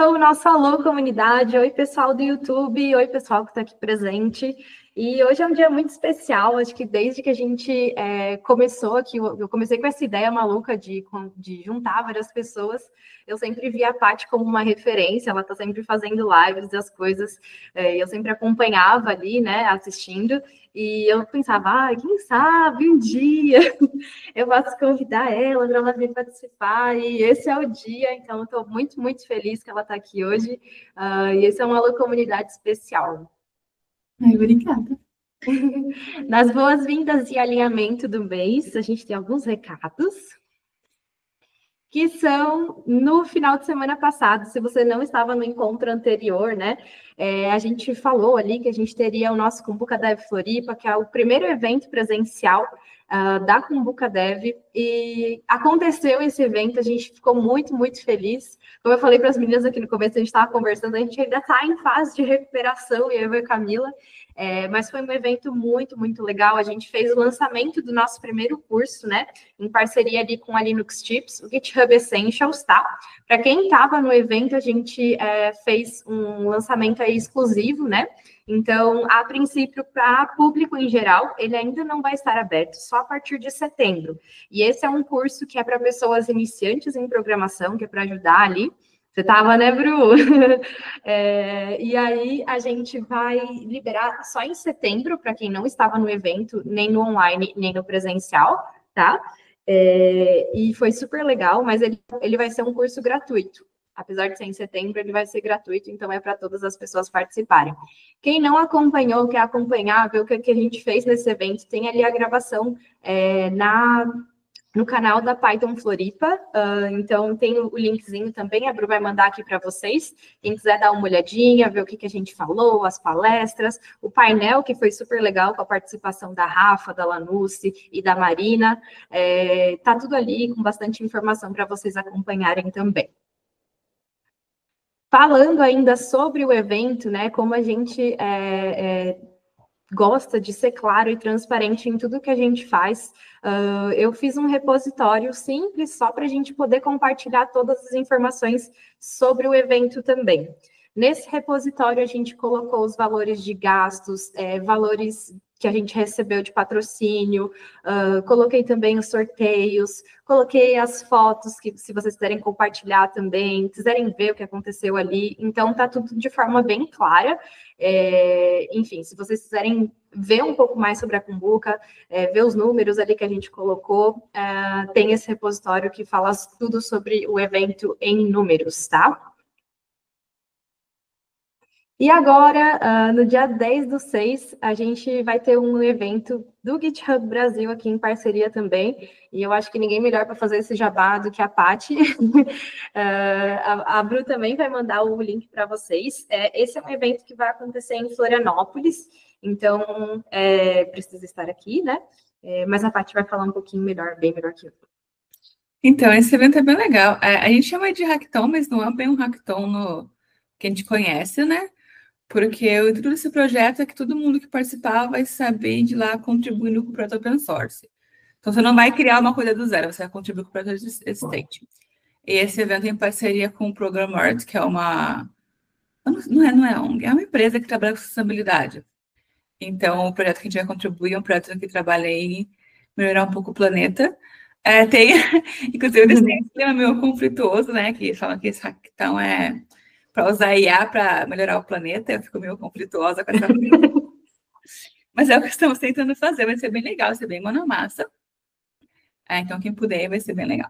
Começou o nosso Alô Comunidade. Oi, pessoal do YouTube. Oi, pessoal que está aqui presente. E hoje é um dia muito especial. Acho que desde que a gente começou aqui, eu comecei com essa ideia maluca de juntar várias pessoas. Eu sempre vi a Paty como uma referência. Ela está sempre fazendo lives das coisas. Eu sempre acompanhava ali, né, assistindo. E eu pensava, quem sabe um dia eu posso convidar ela para ela vir participar, e esse é o dia, então eu estou muito, muito feliz que ela está aqui hoje, e esse é uma Alô Comunidade especial. Ai, obrigada. Nas boas-vindas e alinhamento do mês, a gente tem alguns recados, que são no final de semana passado. Se você não estava no encontro anterior, né, a gente falou ali que a gente teria o nosso Cumbuca Dev Floripa, que é o primeiro evento presencial da Cumbuca Dev, e aconteceu esse evento, a gente ficou muito, muito feliz. Como eu falei para as meninas aqui no começo, a gente estava conversando, a gente ainda está em fase de recuperação, eu e a Camila, mas foi um evento muito, muito legal. A gente fez o lançamento do nosso primeiro curso, né, em parceria ali com a Linux Tips, o GitHub Essentials, tá? Para quem estava no evento, a gente fez um lançamento aí exclusivo, né? Então, a princípio, para público em geral, ele ainda não vai estar aberto, só a partir de setembro. E esse é um curso que é para pessoas iniciantes em programação, que é para ajudar ali. Você estava, né, Bru? E aí a gente vai liberar só em setembro, para quem não estava no evento, nem no online, nem no presencial, tá? E foi super legal, mas ele vai ser um curso gratuito. Apesar de ser em setembro, ele vai ser gratuito, então é para todas as pessoas participarem. Quem não acompanhou, quer acompanhar, ver o que a gente fez nesse evento, tem ali a gravação no canal da Python Floripa, então tem o linkzinho também, a Bru vai mandar aqui para vocês, quem quiser dar uma olhadinha, ver o que a gente falou, as palestras, o painel, que foi super legal, com a participação da Rafa, da Lanusse e da Marina, tá tudo ali com bastante informação para vocês acompanharem também. Falando ainda sobre o evento, né, como a gente gosta de ser claro e transparente em tudo que a gente faz. Eu fiz um repositório simples só para a gente poder compartilhar todas as informações sobre o evento também. Nesse repositório, a gente colocou os valores de gastos, valores que a gente recebeu de patrocínio, coloquei também os sorteios, coloquei as fotos que, se vocês quiserem compartilhar também, quiserem ver o que aconteceu ali, então tá tudo de forma bem clara. Enfim, se vocês quiserem ver um pouco mais sobre a Cumbuca, ver os números ali que a gente colocou, tem esse repositório que fala tudo sobre o evento em números, tá? E agora, no dia 10/6, a gente vai ter um evento do GitHub Brasil aqui em parceria também, e eu acho que ninguém melhor para fazer esse jabá do que a Paty. A Bru também vai mandar o link para vocês. Esse é um evento que vai acontecer em Florianópolis, então precisa estar aqui, né? Mas a Paty vai falar um pouquinho melhor, bem melhor que eu. Então, esse evento é bem legal. A gente chama de hackathon, mas não é bem um hackathon que a gente conhece, né? Porque o intuito desse projeto é que todo mundo que participar vai saber de lá contribuindo com o projeto open source. Então, você não vai criar uma coisa do zero, você vai contribuir com o projeto existente. E esse evento é em parceria com o Programart, que é uma... Não é ONG, é uma empresa que trabalha com sustentabilidade. Então, o projeto que a gente vai contribuir é um projeto que trabalha em melhorar um pouco o planeta. Inclusive, eles têm um clima meio conflituoso, né? Que falam que esse hackathon é para usar IA para melhorar o planeta. Eu fico meio conflituosa com essa coisa. Mas é o que estamos tentando fazer. Vai ser bem legal, vai ser bem mão na massa. Então, quem puder, vai ser bem legal.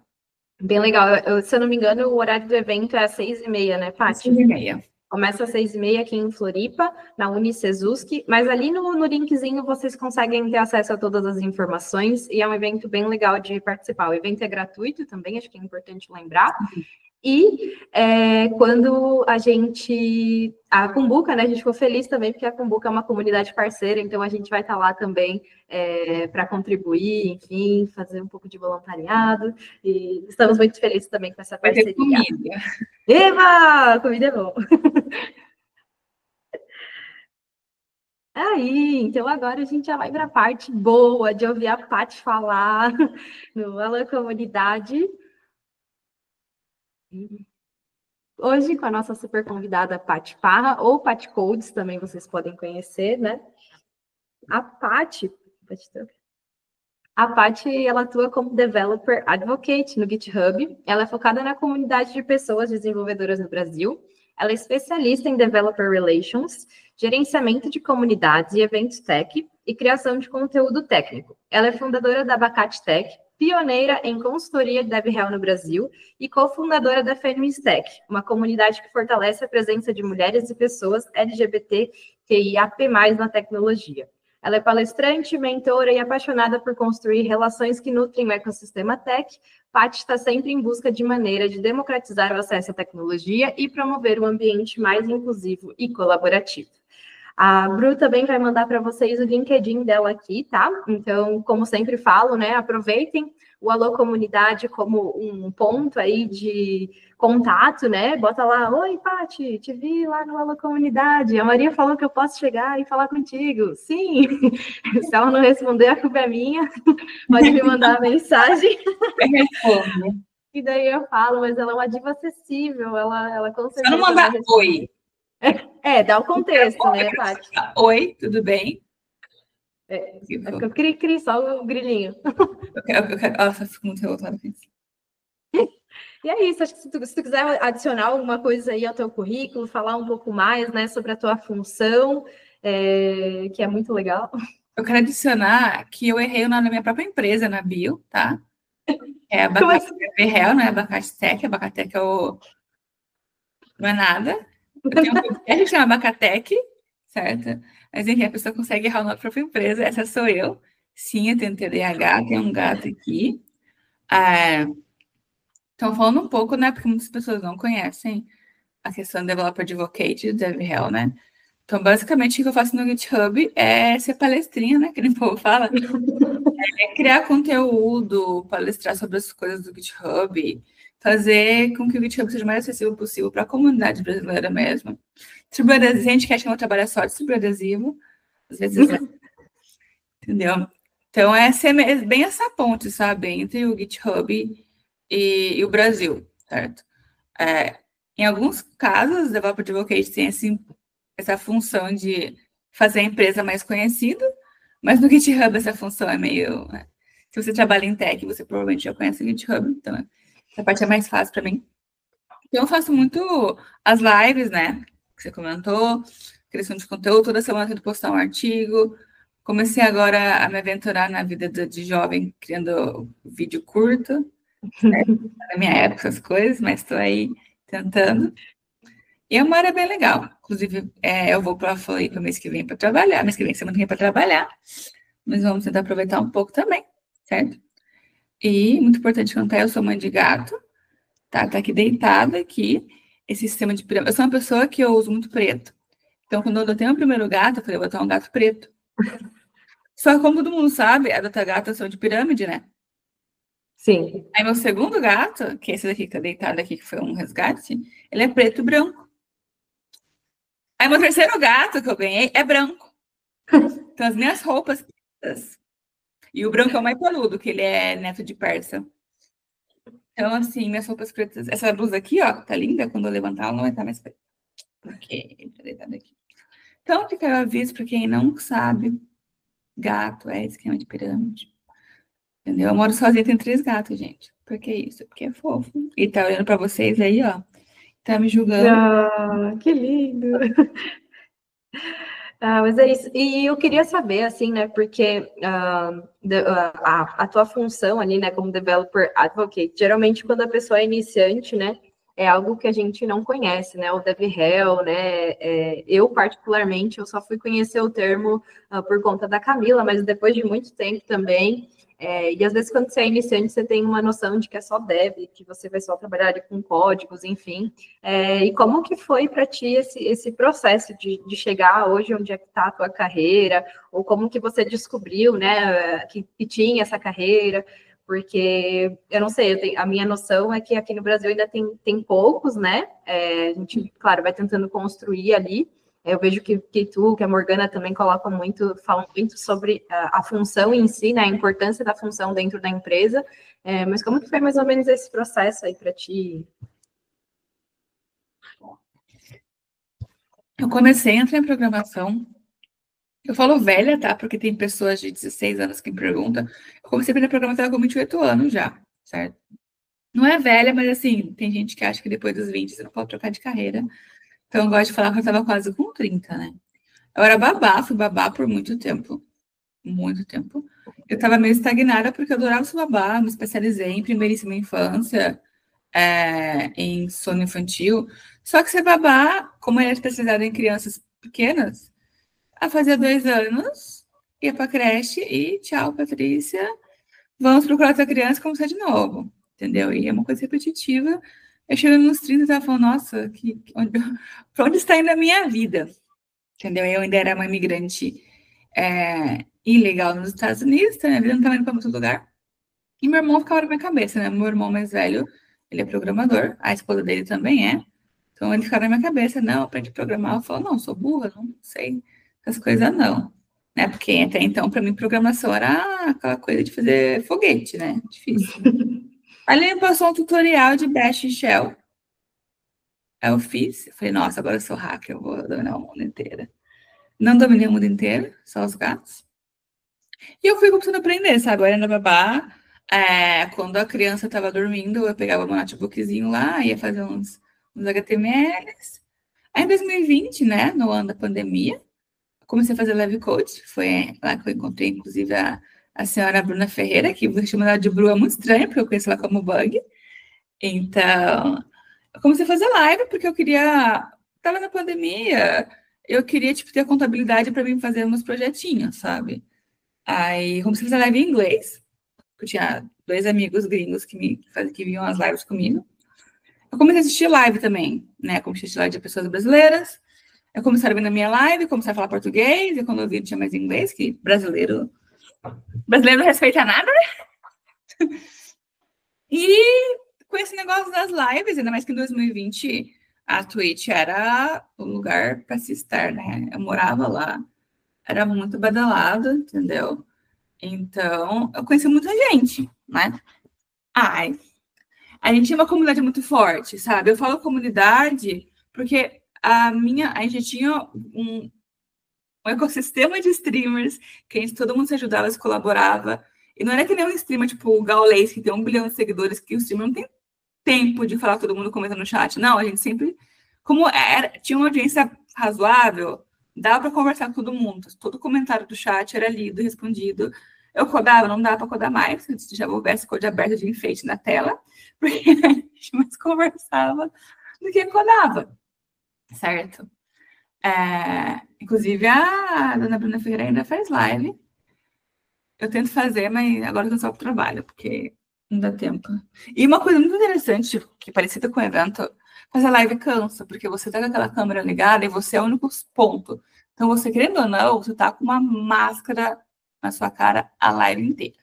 Bem legal. Se eu não me engano, o horário do evento é às 6h30, né, Paty? 6h30. Começa às 6h30 aqui em Floripa, na Unicesusk, mas ali no linkzinho vocês conseguem ter acesso a todas as informações, e é um evento bem legal de participar. O evento é gratuito também, acho que é importante lembrar. E quando a Cumbuca, né, a gente ficou feliz também, porque a Cumbuca é uma comunidade parceira, então a gente vai estar lá também para contribuir, enfim, fazer um pouco de voluntariado, e estamos muito felizes também com essa parceria. Vai ter comida. Eva! Comida é bom! Aí, então agora a gente já vai para a parte boa de ouvir a Paty falar no Alô Comunidade. hoje com a nossa super convidada Paty Parra, ou Paty Codes, também vocês podem conhecer, né? A Paty, ela atua como Developer Advocate no GitHub. Ela é focada na comunidade de pessoas desenvolvedoras no Brasil. Ela é especialista em Developer Relations, gerenciamento de comunidades e eventos tech e criação de conteúdo técnico. Ela é fundadora da Abacate Tech, pioneira em consultoria de DevRel no Brasil e cofundadora da Fênix Tech, uma comunidade que fortalece a presença de mulheres e pessoas LGBTQIAP+, na tecnologia. Ela é palestrante, mentora e apaixonada por construir relações que nutrem o ecossistema tech. Paty está sempre em busca de maneira de democratizar o acesso à tecnologia e promover um ambiente mais inclusivo e colaborativo. A Bru também vai mandar para vocês o LinkedIn dela aqui, tá? Então, como sempre falo, né, aproveitem o Alô Comunidade como um ponto aí de contato, né? Bota lá, oi, Paty, te vi lá no Alô Comunidade. A Maria falou que eu posso chegar e falar contigo. Sim, se ela não responder, a culpa é minha. Pode me mandar a mensagem. E daí eu falo, mas ela é uma diva acessível, ela com certeza... Só não mandar oi. Dá o contexto, né, Paty? Oi, tudo bem? Eu cri, só o grilinho. Nossa, fico muito revoltada com isso. E é isso, acho que se tu quiser adicionar alguma coisa aí ao teu currículo, falar um pouco mais, né, sobre a tua função, que é muito legal. Eu quero adicionar que eu errei o nome da minha própria empresa na bio, tá? É Abacate DevRel, não é Abacate Tech. Abacate Tech não é nada. Eu tenho um podcast que chama Abacatec, certo? Mas enfim, a pessoa consegue errar o nome da própria empresa. Essa sou eu. Sim, eu tenho TDAH, tem um gato aqui. Então, falando um pouco, né? Porque muitas pessoas não conhecem a questão do Developer Advocate, do DevRel, né? Então, basicamente, o que eu faço no GitHub é ser palestrinha, né? Que nem o povo fala. É criar conteúdo, palestrar sobre as coisas do GitHub, fazer com que o GitHub seja o mais acessível possível para a comunidade brasileira mesmo. Distribuir adesivo, a gente quer que eu trabalhe só de distribuir adesivo, às vezes entendeu? Então, é ser bem essa ponte, sabe? Entre o GitHub e o Brasil, certo? Em alguns casos, o Developer Advocate tem essa função de fazer a empresa mais conhecida, mas no GitHub essa função é meio... Né? Se você trabalha em tech, você provavelmente já conhece o GitHub, então essa parte é mais fácil para mim. Então, eu faço muito as lives, né? Que você comentou, criação de conteúdo, toda semana eu tento postar um artigo. Comecei agora a me aventurar na vida de jovem, criando vídeo curto. Na minha época, essas coisas, mas estou aí tentando. E é uma área bem legal. Inclusive, eu vou para a Floripa mês que vem para trabalhar. Mês que vem, semana que vem para trabalhar. Mas vamos tentar aproveitar um pouco também, certo? E, muito importante contar, eu sou mãe de gato. Tá aqui deitada aqui. Esse sistema de pirâmide. Eu sou uma pessoa que eu uso muito preto. Então, quando eu tenho o primeiro gato, eu falei, eu vou botar um gato preto. Só que, como todo mundo sabe, a data gata são de pirâmide, né? Sim. Aí, meu segundo gato, que é esse daqui que tá deitado aqui, que foi um resgate, ele é preto e branco. Aí, meu terceiro gato que eu ganhei é branco. Então, as minhas roupas... E o branco é o mais peludo, que ele é neto de persa. Então, assim, minhas roupas pretas... Essa blusa aqui, ó, tá linda. Quando eu levantar, ela não vai estar mais preta. Porque ele tá deitado aqui. Então, fica o aviso para quem não sabe. Gato é esquema de pirâmide. Entendeu? Eu moro sozinha, tem 3 gatos, gente. Por que isso? Porque é fofo. E tá olhando pra vocês aí, ó. Tá me julgando. Ah, que lindo! Mas é isso. E eu queria saber, assim, né, porque a tua função ali, né, como Developer Advocate, geralmente quando a pessoa é iniciante, né, é algo que a gente não conhece, né, o DevRel, né, eu particularmente, eu só fui conhecer o termo por conta da Camila, mas depois de muito tempo também, e às vezes quando você é iniciante, você tem uma noção de que é só dev, que você vai só trabalhar ali com códigos, enfim, e como que foi para ti esse processo de chegar hoje onde é que está a tua carreira, ou como que você descobriu, né, que tinha essa carreira, porque, eu não sei, a minha noção é que aqui no Brasil ainda tem poucos, né, a gente, claro, vai tentando construir ali. Eu vejo que a Morgana também falam muito sobre a função em si, né, a importância da função dentro da empresa, mas como que foi mais ou menos esse processo aí para ti? Eu comecei a entrar em programação. Eu falo velha, tá? Porque tem pessoas de 16 anos que me perguntam. Eu comecei a aprender programação com 28 anos já, certo? Não é velha, mas assim, tem gente que acha que depois dos 20 você não pode trocar de carreira. Então eu gosto de falar que eu tava quase com 30, né? Eu era babá, fui babá por muito tempo. Muito tempo. Eu tava meio estagnada porque eu adorava ser babá, me especializei em primeiríssima infância, em sono infantil. Só que ser babá, como eu era especializada em crianças pequenas, fazia 2 anos, ia pra creche e tchau, Patrícia. Vamos procurar outra criança e começar de novo. Entendeu? E é uma coisa repetitiva. Eu chegando nos 30 e tava falando, nossa, pra onde está indo a minha vida? Entendeu? Eu ainda era uma imigrante ilegal nos Estados Unidos, então minha vida não estava indo para muito lugar. E meu irmão ficava na minha cabeça, né? Meu irmão mais velho, ele é programador, a esposa dele também é. Então ele ficava na minha cabeça, não, aprendi a programar. Eu falo, não, sou burra, não sei essas coisas não. Né? Porque até então, para mim, programação era aquela coisa de fazer foguete, né? Difícil. Aí ele me passou um tutorial de Bash e Shell. Aí eu fiz, eu falei, nossa, agora eu sou hacker, eu vou dominar o mundo inteiro. Não dominei o mundo inteiro, só os gatos. E eu fui começando a aprender, sabe? Eu era na babá. Quando a criança estava dormindo, eu pegava meu notebookzinho lá, ia fazer uns HTMLs. Aí em 2020, né, no ano da pandemia, comecei a fazer live coach. Foi lá que eu encontrei, inclusive, a senhora Bruna Ferreira, que você chama ela de Bru é muito estranho, porque eu conheço ela como Bug. Então, eu comecei a fazer live porque eu queria. Tava na pandemia, eu queria, tipo, ter a contabilidade para mim fazer meus projetinhos, sabe? Aí comecei a fazer live em inglês. Eu tinha 2 amigos gringos que viam as lives comigo. Eu comecei a assistir live também, né? Comecei a assistir live de pessoas brasileiras. Eu comecei a ver na minha live, comecei a falar português, e quando eu vi, não tinha mais inglês, que brasileiro não respeita nada, né? E com esse negócio das lives, ainda mais que em 2020 a Twitch era o lugar para se estar, né? Eu morava lá, era muito badalado, entendeu? Então, eu conheci muita gente, né? Ai, a gente tinha uma comunidade muito forte, sabe? Eu falo comunidade porque a gente tinha um ecossistema de streamers que todo mundo se ajudava, se colaborava. E não era que nem um streamer tipo o Gaules, que tem 1 bilhão de seguidores, que o streamer não tem tempo de falar todo mundo comentando no chat. Não, a gente sempre, como tinha uma audiência razoável, dava para conversar com todo mundo. Todo comentário do chat era lido, respondido. Eu codava, não dava para codar mais, se já houvesse code aberto de enfeite na tela, porque a gente mais conversava do que codava, certo? Inclusive, a dona Bruna Ferreira ainda faz live. Eu tento fazer, mas agora eu tô só pro trabalho, porque não dá tempo. E uma coisa muito interessante, que é parecida com o evento, fazer live cansa, porque você tá com aquela câmera ligada e você é o único ponto. Então, você, querendo ou não, você tá com uma máscara na sua cara a live inteira.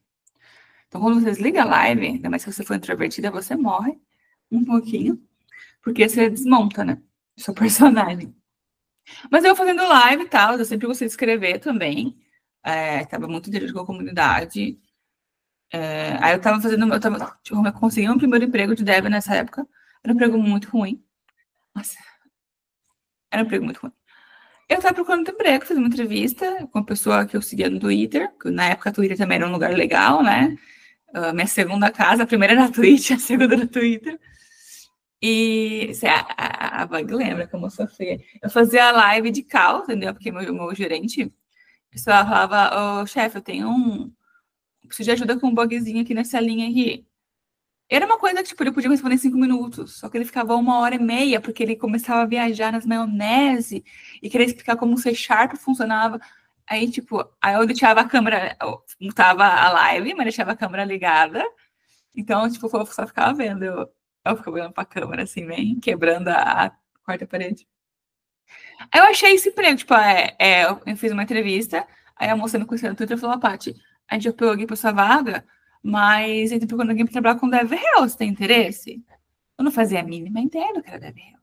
Então, quando você desliga a live, ainda mais se você for introvertida, você morre um pouquinho, porque você desmonta, né? Seu personagem. Mas eu fazendo live e tal, eu sempre gostei de escrever também. Estava muito dentro com a comunidade. Aí eu tava fazendo, eu consegui um primeiro emprego de dev nessa época. Era um emprego muito ruim. Nossa, era um emprego muito ruim. Eu tava procurando emprego, fiz uma entrevista com uma pessoa que eu seguia no Twitter, que na época o Twitter também era um lugar legal, né? Minha segunda casa, a primeira era a Twitch, a segunda era o Twitter. E a Bug lembra como eu sofria. Eu fazia a live de cal, entendeu? Porque meu gerente, a pessoa falava, chefe, eu tenho preciso de ajuda com um bugzinho aqui nessa linha aqui. Era uma coisa que, tipo, ele podia responder em 5 minutos, só que ele ficava 1h30, porque ele começava a viajar nas maionese e queria explicar como o C# funcionava. Aí, tipo, aí eu deixava a câmera, mutava a live, mas deixava a câmera ligada. Então, tipo, eu só ficava vendo. Eu ficava olhando pra câmera, assim, bem, quebrando a quarta parede. Aí eu achei esse emprego, tipo, eu fiz uma entrevista, aí a moça me conheceu no Twitter e falou, Paty, a gente apoiou alguém pra sua vaga, mas a gente procurando alguém pra trabalhar com DevRel, você tem interesse? Eu não fazia a mínima ideia do que era DevRel.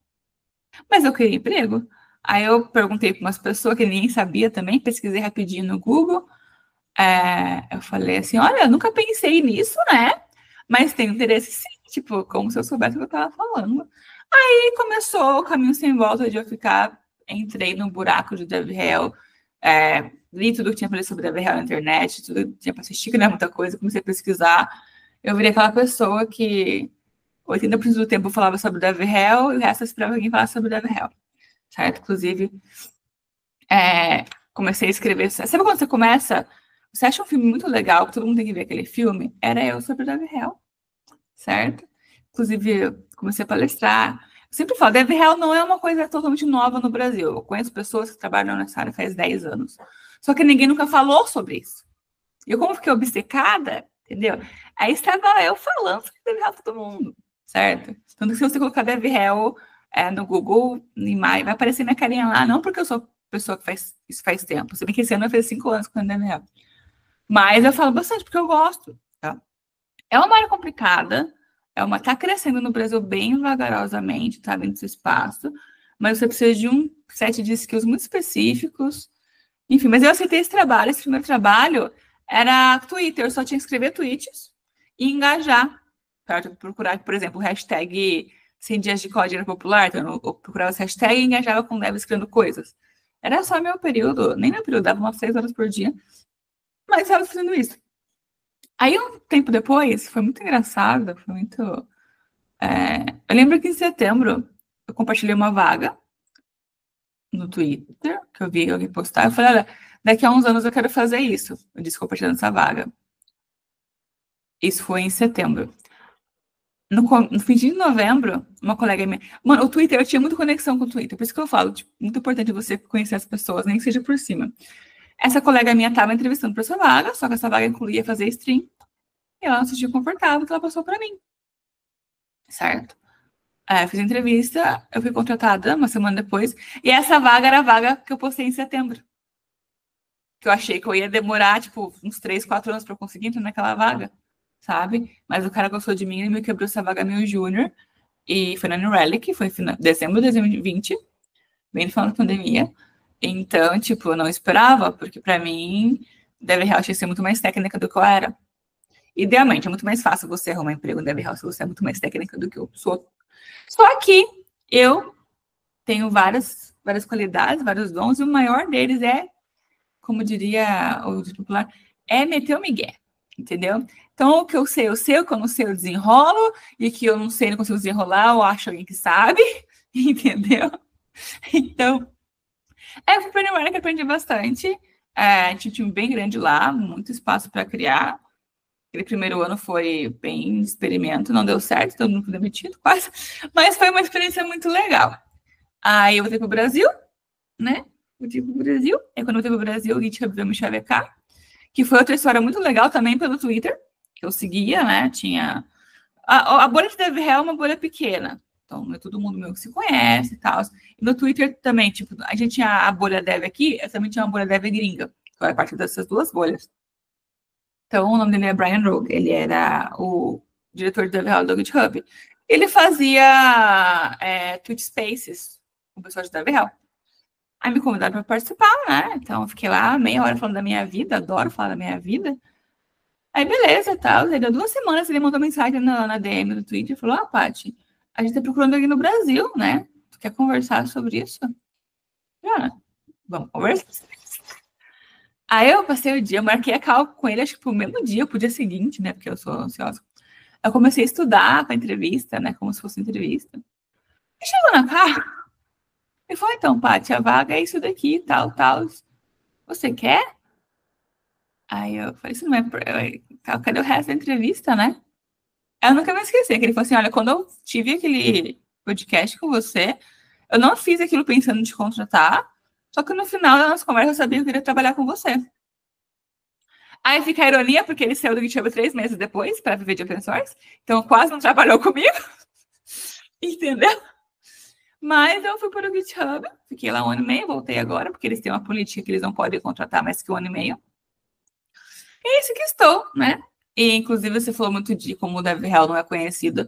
Mas eu queria emprego. Aí eu perguntei para umas pessoas que ninguém sabia também, pesquisei rapidinho no Google. Eu falei assim, olha, eu nunca pensei nisso, né? Mas tenho interesse sim, tipo, como se eu soubesse o que eu tava falando. Aí começou o caminho sem volta de eu ficar entrei no buraco de DevRel, li tudo que tinha para ler sobre DevRel na internet, tudo que tinha para assistir, que não é muita coisa, comecei a pesquisar. Eu virei aquela pessoa que 80% do tempo eu falava sobre DevRel e o resto eu esperava alguém falar sobre DevRel, certo? Inclusive, comecei a escrever. Sabe quando você começa, você acha um filme muito legal, que todo mundo tem que ver aquele filme? Era eu sobre DevRel, certo? Inclusive, eu comecei a palestrar. Eu sempre falo, DevRel não é uma coisa totalmente nova no Brasil. Eu conheço pessoas que trabalham nessa área faz 10 anos. Só que ninguém nunca falou sobre isso. E eu, como fiquei obcecada, entendeu? Aí estava eu falando sobre DevRel para todo mundo, certo? Tanto que se você colocar DevRel no Google, vai aparecer minha carinha lá, não porque eu sou pessoa que faz isso faz tempo. Se bem que esse ano eu fiz 5 anos com DevRel. Mas eu falo bastante porque eu gosto, tá? É uma área complicada, tá crescendo no Brasil bem vagarosamente, tá vendo esse espaço, mas você precisa de um set de skills muito específicos. Enfim, mas eu aceitei esse trabalho. Esse primeiro trabalho era Twitter, eu só tinha que escrever tweets e engajar. Para procurar, por exemplo, o hashtag 100 dias de código era popular, então eu procurava esse hashtag e engajava com devs escrevendo coisas. Era só meu período, nem meu período, dava umas 6 horas por dia, mas estava fazendo isso. Aí, um tempo depois, foi muito engraçado, foi muito... eu lembro que em setembro eu compartilhei uma vaga no Twitter, que eu vi alguém postar, eu falei, olha, daqui a uns anos eu quero fazer isso. Eu disse compartilhando essa vaga. Isso foi em setembro. No fim de novembro, uma colega minha... Mano, o Twitter, eu tinha muita conexão com o Twitter, por isso que eu falo, tipo, muito importante você conhecer as pessoas, nem que seja por cima. Essa colega minha estava entrevistando para essa vaga, só que essa vaga incluía fazer stream, e ela não se sentiu confortável, que ela passou para mim. Certo? Fiz a entrevista, eu fui contratada uma semana depois, e essa vaga era a vaga que eu postei em setembro. Que eu achei que eu ia demorar, tipo, uns 3, 4 anos para conseguir entrar naquela vaga, sabe? Mas o cara gostou de mim e me quebrou essa vaga meio júnior, e foi na New Relic, foi em dezembro de 2020, bem no final da pandemia. Então, tipo, eu não esperava, porque para mim, DevRel tinha que ser muito mais técnica do que eu era. Idealmente, é muito mais fácil você arrumar emprego no DevRel se você é muito mais técnica do que eu sou. Só que eu tenho várias qualidades, vários dons, e o maior deles é, como diria o popular, é meter o migué, entendeu? Então, o que eu sei, o que eu não sei, eu desenrolo, e que eu não sei, não consigo desenrolar, eu acho alguém que sabe, entendeu? Então, eu fui para a New York, aprendi bastante, tinha um time bem grande lá, muito espaço para criar. Aquele primeiro ano foi bem experimento, não deu certo, todo mundo foi demitido, quase, mas foi uma experiência muito legal. Aí eu voltei para o Brasil, né? Voltei para o Brasil, e quando eu voltei para o Brasil, o GitHub veio me chavecar, que foi outra história muito legal também pelo Twitter, que eu seguia, né? Tinha... A bolha de DevRel é uma bolha pequena, então não é todo mundo meu que se conhece e tal. E no Twitter também, tipo, a gente tinha a bolha Dev aqui, eu também tinha uma bolha Dev gringa, que era parte dessas duas bolhas. Então, o nome dele é Brian Rogue, ele era o diretor de DevRel do GitHub. Ele fazia Twitch Spaces com o pessoal de DevRel. Aí me convidaram para participar, né? Então, eu fiquei lá meia hora falando da minha vida, adoro falar da minha vida. Aí, beleza, tal. Aí, deu 2 semanas, ele mandou mensagem na DM do Twitter e falou, Paty, a gente tá procurando alguém no Brasil, né? Tu quer conversar sobre isso? Vamos conversar. Aí eu passei o dia, eu marquei a call com ele, acho que pro mesmo dia, pro dia seguinte, né? Porque eu sou ansiosa. Eu comecei a estudar para entrevista, né? Como se fosse entrevista. E chegou na call, ele falou, então, Paty, a vaga é isso daqui, tal. Você quer? Aí eu falei, isso não é... Cadê o resto da entrevista, né? Eu nunca me esqueci, que ele falou assim, olha, quando eu tive aquele podcast com você, eu não fiz aquilo pensando em te contratar, só que no final da nossa conversa eu sabia que eu queria trabalhar com você. Aí fica a ironia, porque ele saiu do GitHub 3 meses depois, para viver de open source, então quase não trabalhou comigo, entendeu? Mas eu fui para o GitHub, fiquei lá 1 ano e meio, voltei agora, porque eles têm uma política que eles não podem contratar mais que 1 ano e meio. E é isso que estou, né? E, inclusive, você falou muito de como o DevRel não é conhecido.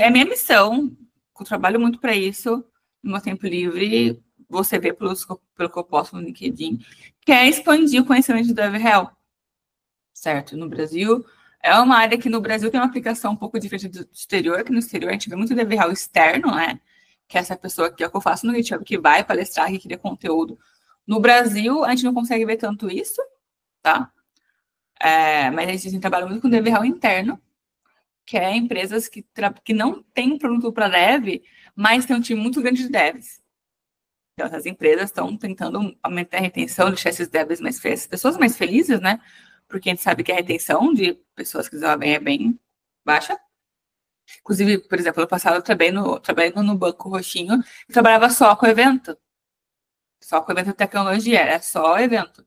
É minha missão, eu trabalho muito para isso, no meu tempo livre, você vê pelo que eu posto no LinkedIn, que é expandir o conhecimento do DevRel, certo? No Brasil, é uma área que no Brasil tem uma aplicação um pouco diferente do exterior, que no exterior a gente vê muito DevRel externo, né? que é essa pessoa que é o que eu faço no GitHub, que vai palestrar, que cria conteúdo. No Brasil, a gente não consegue ver tanto isso, tá? Mas a gente trabalha muito com dev real interno, que é empresas que não têm produto para dev, mas tem um time muito grande de devs. Então, essas empresas estão tentando aumentar a retenção, deixar esses devs mais felizes, pessoas mais felizes, né? Porque a gente sabe que a retenção de pessoas que desenvolvem é bem baixa. Inclusive, por exemplo, no passado eu trabalhando no Banco Roxinho, eu trabalhava só com evento. Só com evento de tecnologia, era só evento.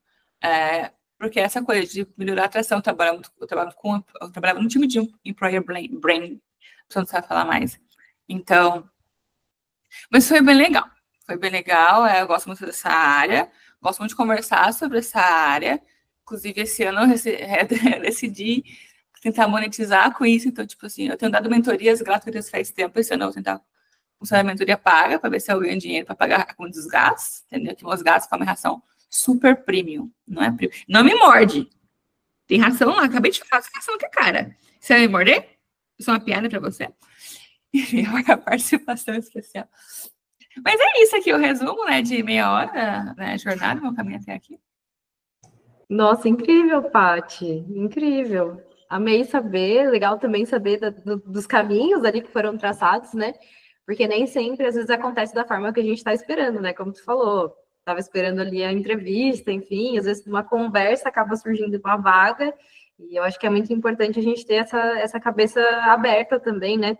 Porque essa coisa de melhorar a atração, eu trabalhava no time de Employer Brand, não sabe falar mais. Então, mas foi bem legal. Foi bem legal, eu gosto muito dessa área, gosto muito de conversar sobre essa área. Inclusive, esse ano eu decidi tentar monetizar com isso. Então, tipo assim, eu tenho dado mentorias gratuitas faz tempo, esse ano eu vou tentar usar a mentoria paga para ver se eu ganho dinheiro para pagar com os gastos, entendeu? Que meus gastos com uma ração super premium, não é premium. Não me morde. Tem ração lá, acabei de falar, essa ração que é cara. Você vai me morder? Isso é uma piada para você. Enfim, a participação especial. Mas é isso aqui, o resumo, né, de meia hora, né, jornada, meu caminho até aqui. Nossa, incrível, Paty, incrível. Amei saber, legal também saber dos caminhos ali que foram traçados, né? Porque nem sempre, às vezes, acontece da forma que a gente está esperando, né? Como tu falou, estava esperando ali a entrevista, enfim, às vezes uma conversa acaba surgindo uma vaga, e eu acho que é muito importante a gente ter essa cabeça aberta também, né?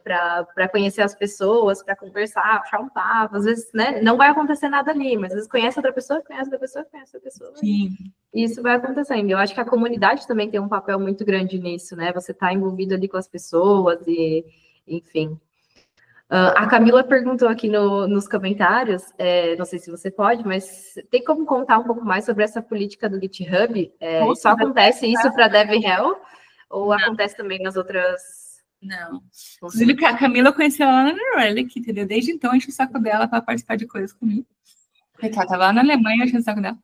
Para conhecer as pessoas, para conversar, achar um papo. Às vezes, né, não vai acontecer nada ali, mas às vezes conhece outra pessoa, conhece outra pessoa, conhece outra pessoa. Sim. E isso vai acontecendo. Eu acho que a comunidade também tem um papel muito grande nisso, né? Você está envolvido ali com as pessoas e, enfim. A Camila perguntou aqui nos comentários, não sei se você pode, mas tem como contar um pouco mais sobre essa política do GitHub? Só acontece isso para DevRel ou não acontece também nas outras... Não. Inclusive, a Camila eu conheci ela lá na Relic, entendeu? Desde então, eu enchi o saco dela para participar de coisas comigo. Porque ela estava lá na Alemanha, eu enchi o saco dela.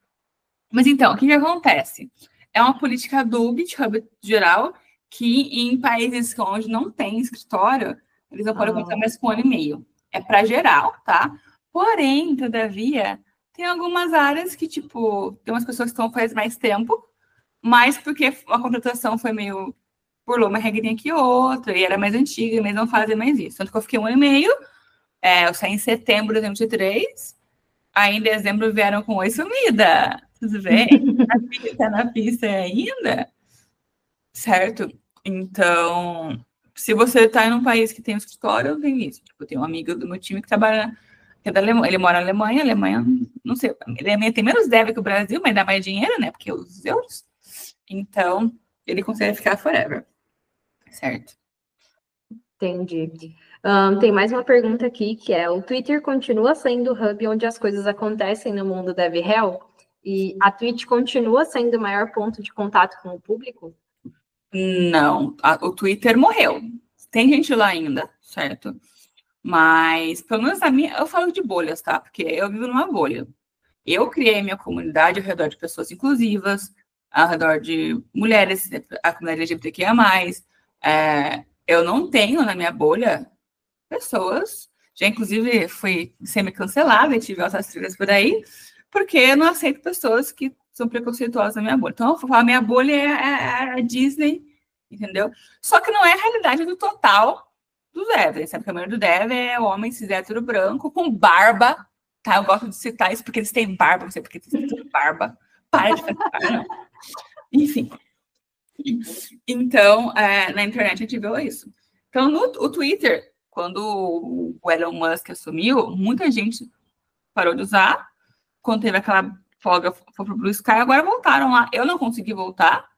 Mas então, o que acontece? É uma política do GitHub geral, que em países onde não tem escritório, eles não podem contar mais com 1 ano e meio. É para geral, tá? Porém, todavia, tem algumas áreas que, tipo, tem umas pessoas que estão faz mais tempo, mas porque a contratação foi meio... Pulou uma regrinha aqui outra, e era mais antiga, mas não fazem mais isso. Tanto que eu fiquei 1 ano e meio, eu saí em setembro de 2023, aí em dezembro vieram com oi sumida, tudo bem? Tá na pista ainda? Certo? Então, se você tá em um país que tem um escritório, tem isso. Tipo, eu tenho um amigo do meu time que trabalha, que é da Alemanha, ele mora na Alemanha, não sei, a Alemanha tem menos dev que o Brasil, mas dá mais dinheiro, né? Porque os euros. Então, ele consegue ficar forever. Certo. Entendi. Tem mais uma pergunta aqui, que é: o Twitter continua sendo o hub onde as coisas acontecem no mundo DevRel? E a Twitch continua sendo o maior ponto de contato com o público? Não, o Twitter morreu. Tem gente lá ainda, certo? Mas, pelo menos a minha, eu falo de bolhas, tá? Porque eu vivo numa bolha. Eu criei minha comunidade ao redor de pessoas inclusivas, ao redor de mulheres, a comunidade LGBTQIA+. Eu não tenho na minha bolha pessoas, já inclusive fui semi-cancelada e tive outras trilhas por aí, porque eu não aceito pessoas que são preconceituosas na minha bolha. Então, a minha bolha é a Disney, entendeu? Só que não é a realidade do total do dev. Sabe que a maioria do dev é homem cis hétero branco com barba, tá? Eu gosto de citar isso porque eles têm barba, não sei porque eles têm barba. Para de fazer. Enfim. Então, na internet a gente viu isso. Então, o Twitter, quando o Elon Musk assumiu, muita gente parou de usar. Quando teve aquela folga, foi pro Blue Sky, agora voltaram lá. Eu não consegui voltar,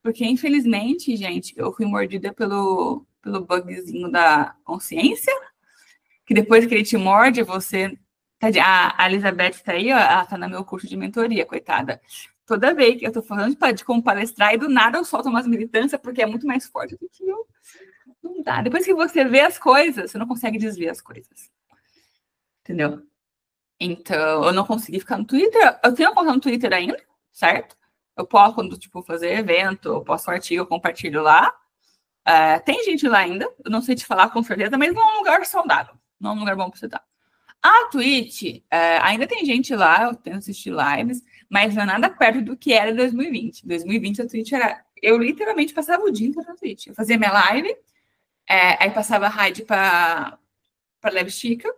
porque, infelizmente, gente, eu fui mordida pelo bugzinho da consciência, que depois que ele te morde, você... A Elizabeth tá aí, ó, ela tá no meu curso de mentoria, coitada. Toda vez que eu tô falando de como palestrar, e do nada eu solto umas militâncias, porque é muito mais forte do que eu. Não dá. Depois que você vê as coisas, você não consegue desver as coisas. Entendeu? Então, eu não consegui ficar no Twitter. Eu tenho conta no Twitter ainda, certo? Eu posso, quando, tipo, fazer evento, eu posto um artigo, eu compartilho lá. Tem gente lá ainda, eu não sei te falar com certeza, mas não é um lugar saudável. Não é um lugar bom para você estar. A Twitch, ainda tem gente lá, eu tento assistir lives, mas não é nada perto do que era em 2020. Em 2020, a Twitch era... Eu literalmente passava o dia inteiro na Twitch. Eu fazia minha live, aí passava a raid para Live Chica,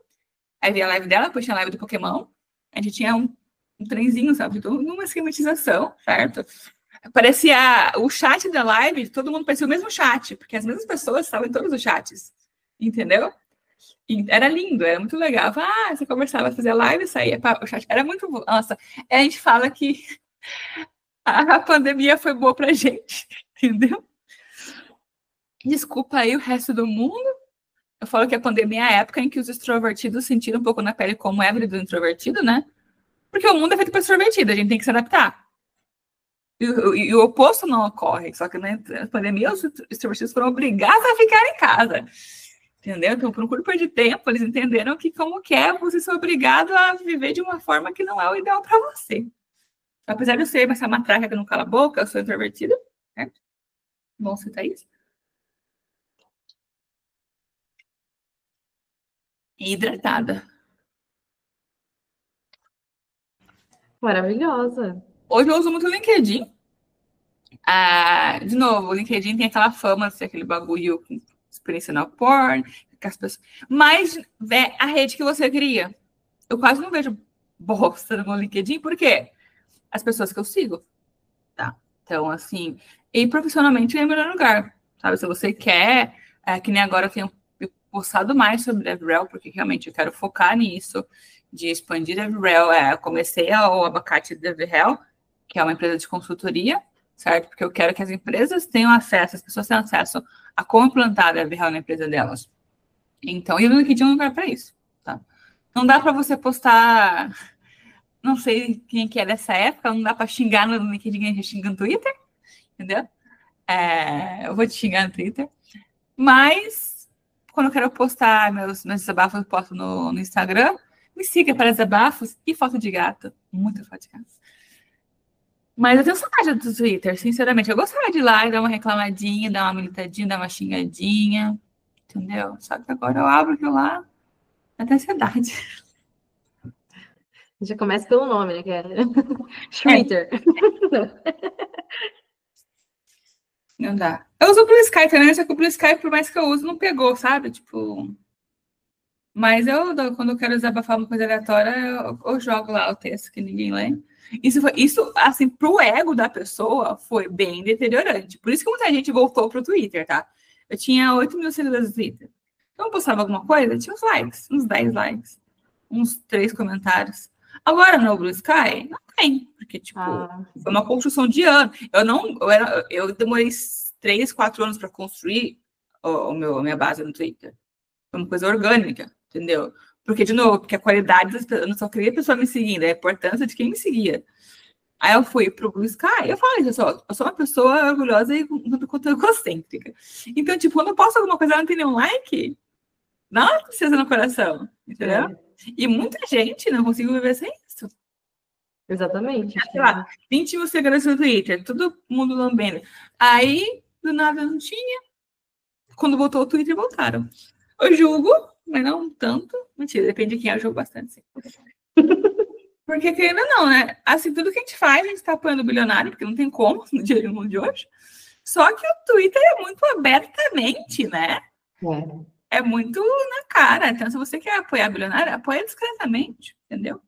aí via a live dela, depois tinha a live do Pokémon. A gente tinha um trenzinho, sabe? Tudo numa esquematização, certo? Parecia o chat da live, todo mundo parecia o mesmo chat, porque as mesmas pessoas estavam em todos os chats, entendeu? E era lindo, era muito legal. Você conversava, fazia live, saía para o chat. Era muito... Nossa, a gente fala que a pandemia foi boa pra gente, entendeu? Desculpa aí o resto do mundo. Eu falo que a pandemia é a época em que os extrovertidos sentiram um pouco na pele como é do introvertido, né? Porque o mundo é feito para extrovertido, a gente tem que se adaptar. E o oposto não ocorre, só que na pandemia os extrovertidos foram obrigados a ficar em casa. Entendeu? Então, por um curto período de tempo, eles entenderam que como que é você ser obrigado a viver de uma forma que não é o ideal para você. Apesar de eu ser essa matraca que não cala a boca, eu sou introvertida, certo? Bom citar isso. E hidratada. Maravilhosa. Hoje eu uso muito o LinkedIn. De novo, o LinkedIn tem aquela fama de ser aquele bagulho com experiência na porn, mas é a rede que você cria. Eu quase não vejo bosta no meu LinkedIn, por quê? As pessoas que eu sigo, tá? Então, assim, e profissionalmente é o melhor lugar, sabe? Se você quer, que nem agora eu tenho postado mais sobre DevRel, porque realmente eu quero focar nisso, de expandir DevRel. Eu comecei o Abacate DevRel, que é uma empresa de consultoria, certo? Porque eu quero que as empresas tenham acesso, as pessoas tenham acesso a como implantar a DevRel na empresa delas. Então, e o LinkedIn é um lugar para isso, tá? Não dá para você postar... Não sei quem que é dessa época, não dá para xingar no LinkedIn, a gente xinga no Twitter, entendeu? Eu vou te xingar no Twitter. Mas, quando eu quero postar meus desabafos, eu posto no Instagram. Me siga para desabafos e foto de gato. Muita foto de gato. Mas eu tenho saudade do Twitter, sinceramente. Eu gostava de ir lá e dar uma reclamadinha, dar uma militadinha, dar uma xingadinha, entendeu? Só que agora eu abro aquilo lá, até ansiedade. Já começa pelo nome, né? Que é Twitter. Não dá. Eu uso o Blue Sky também, só que o Blue Sky, por mais que eu use, não pegou, sabe? Tipo... Mas quando eu quero desabafar uma coisa aleatória, eu jogo lá o texto que ninguém lê. Isso, assim, pro ego da pessoa, foi bem deteriorante. Por isso que muita gente voltou pro Twitter, tá? Eu tinha 8 mil seguidores no Twitter. Então, eu postava alguma coisa, tinha uns likes, uns 10 likes, uns 3 comentários. Agora, no Blue Sky, não tem. Porque, tipo, foi uma construção de anos. Eu demorei 3, 4 anos para construir a minha base no Twitter. Foi uma coisa orgânica, entendeu? Porque, de novo, porque a qualidade eu não só queria a pessoa me seguindo, é a importância de quem me seguia. Aí eu fui pro Blue Sky, eu falei, eu sou uma pessoa orgulhosa e conteúdo egocêntrica. Então, tipo, quando eu posto alguma coisa e não tem nenhum like, dá uma tristeza no coração, entendeu? E muita gente não conseguiu viver sem isso. Exatamente. Sei lá, 20 mil seguidores no Twitter, todo mundo lambendo. Aí, do nada, não tinha. Quando voltou o Twitter, voltaram. Eu julgo, mas não tanto. Mentira, depende de quem eu julgo bastante, sim. Porque, querendo ou não, né? Assim, tudo que a gente faz, a gente tá apoiando o bilionário, porque não tem como no dia do mundo de hoje. Só que o Twitter é muito abertamente, né? É muito na cara. Então, se você quer apoiar bilionário, apoia discretamente, entendeu?